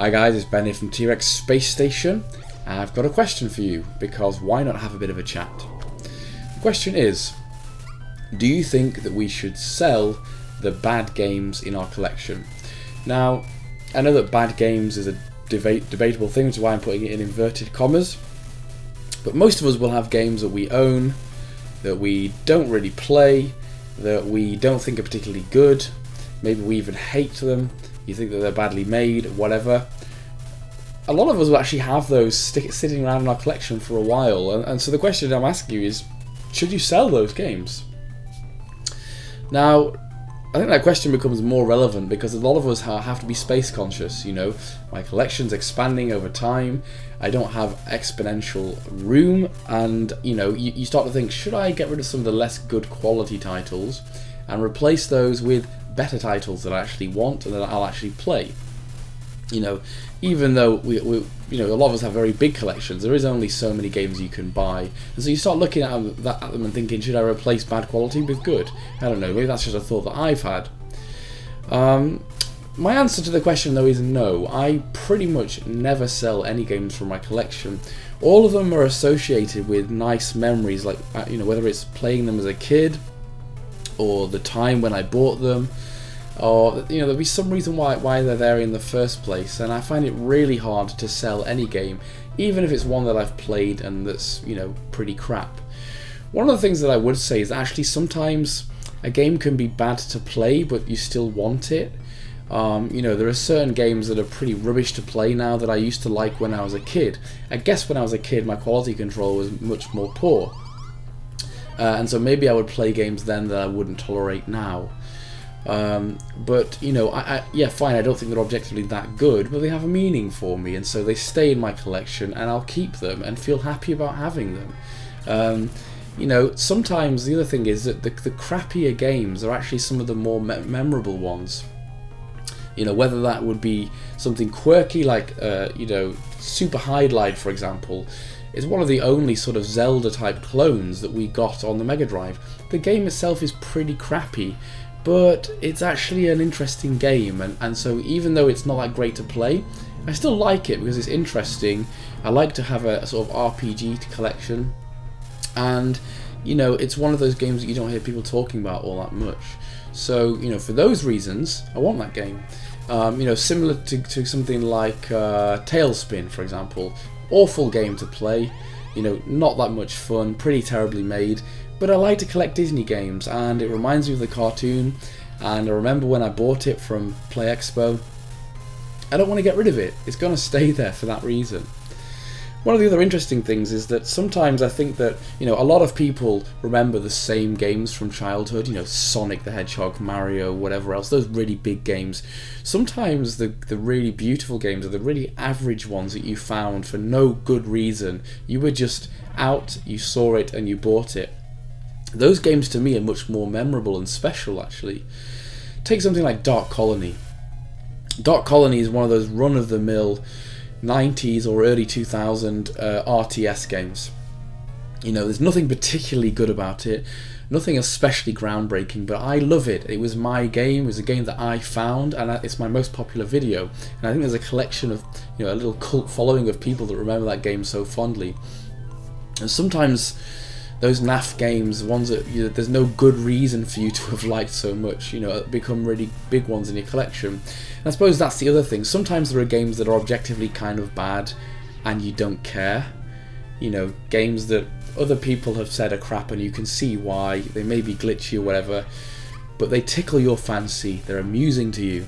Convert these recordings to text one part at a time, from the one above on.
Hi guys, it's Ben here from T-Rex Space Station, and I've got a question for you, because why not have a bit of a chat? The question is, do you think that we should sell the bad games in our collection? Now, I know that bad games is a debatable thing, which is why I'm putting it in inverted commas, but most of us will have games that we own, that we don't really play, that we don't think are particularly good, maybe we even hate them, you think that they're badly made, whatever. A lot of us will actually have those sitting around in our collection for a while, and so the question I'm asking you is, should you sell those games? Now, I think that question becomes more relevant because a lot of us have to be space conscious, you know. My collection's expanding over time, I don't have exponential room, and you know, you start to think, should I get rid of some of the less good quality titles and replace those with better titles that I actually want and that I'll actually play? You know, even though you know, a lot of us have very big collections, there is only so many games you can buy, and so you start looking at them and thinking, should I replace bad quality with good? I don't know, maybe that's just a thought that I've had. My answer to the question though is no. I pretty much never sell any games from my collection. All of them are associated with nice memories, like you know, whether it's playing them as a kid, or the time when I bought them, or you know, there'll be some reason why they're there in the first place, and I find it really hard to sell any game, even if it's one that I've played and that's, you know, pretty crap. One of the things that I would say is that actually sometimes a game can be bad to play but you still want it. You know, there are certain games that are pretty rubbish to play now that I used to like when I was a kid. I guess when I was a kid my quality control was much more poor, and so maybe I would play games then that I wouldn't tolerate now. But you know, yeah, fine, I don't think they're objectively that good, but they have a meaning for me, and so they stay in my collection, and I'll keep them and feel happy about having them. You know, sometimes the other thing is that the crappier games are actually some of the more memorable ones. You know, whether that would be something quirky like, you know, Super Highlight, for example, is one of the only sort of Zelda-type clones that we got on the Mega Drive. The game itself is pretty crappy, but it's actually an interesting game, and so even though it's not that great to play, I still like it because it's interesting. I like to have a sort of RPG collection, and you know, it's one of those games that you don't hear people talking about all that much. So you know, for those reasons, I want that game. You know, similar to something like Tailspin, for example. Awful game to play, you know, not that much fun, pretty terribly made, but I like to collect Disney games, and it reminds me of the cartoon, and I remember when I bought it from Play Expo. I don't want to get rid of it, it's going to stay there for that reason. One of the other interesting things is that sometimes I think that, you know, a lot of people remember the same games from childhood, you know, Sonic the Hedgehog, Mario, whatever else, those really big games. Sometimes the really beautiful games are the really average ones that you found for no good reason. You were just out, you saw it, and you bought it. Those games to me are much more memorable and special, actually. Take something like Dark Colony. Dark Colony is one of those run-of-the-mill 90s or early 2000 RTS games. You know, there's nothing particularly good about it, nothing especially groundbreaking, but I love it. It was my game, it was a game that I found, and it's my most popular video. And I think there's a collection of, you know, a little cult following of people that remember that game so fondly. And sometimes those naff games, ones that, you know, there's no good reason for you to have liked so much, you know, become really big ones in your collection. And I suppose that's the other thing. Sometimes there are games that are objectively kind of bad and you don't care. You know, games that other people have said are crap and you can see why. They may be glitchy or whatever, but they tickle your fancy, they're amusing to you,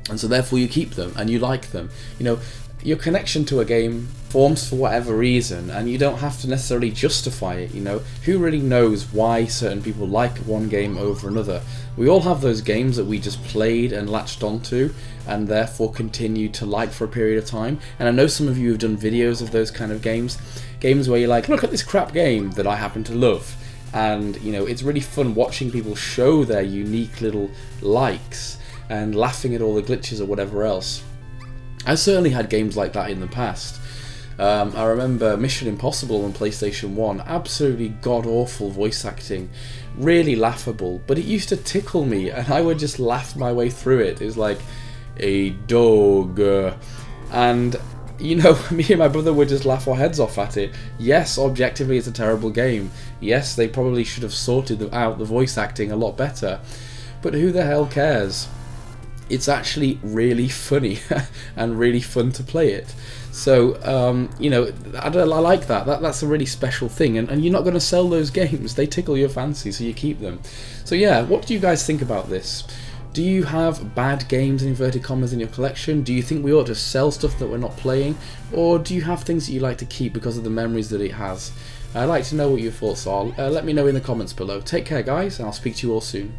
and so therefore you keep them and you like them. You know, your connection to a game forms for whatever reason, and you don't have to necessarily justify it. You know, who really knows why certain people like one game over another? We all have those games that we just played and latched onto and therefore continue to like for a period of time, and I know some of you have done videos of those kind of games where you're like, look at this crap game that I happen to love, and you know, it's really fun watching people show their unique little likes and laughing at all the glitches or whatever else. I've certainly had games like that in the past. I remember Mission Impossible on PlayStation 1, absolutely god-awful voice acting, really laughable, but it used to tickle me and I would just laugh my way through it. It was like, a dog And you know, me and my brother would just laugh our heads off at it. Yes, objectively it's a terrible game. Yes, they probably should have sorted out the voice acting a lot better. But who the hell cares? It's actually really funny and really fun to play it. So, you know, I like that. That's a really special thing. And you're not going to sell those games. They tickle your fancy, so you keep them. So yeah, what do you guys think about this? Do you have bad games in inverted commas in your collection? Do you think we ought to sell stuff that we're not playing? Or do you have things that you like to keep because of the memories that it has? I'd like to know what your thoughts are. Let me know in the comments below. Take care guys, and I'll speak to you all soon.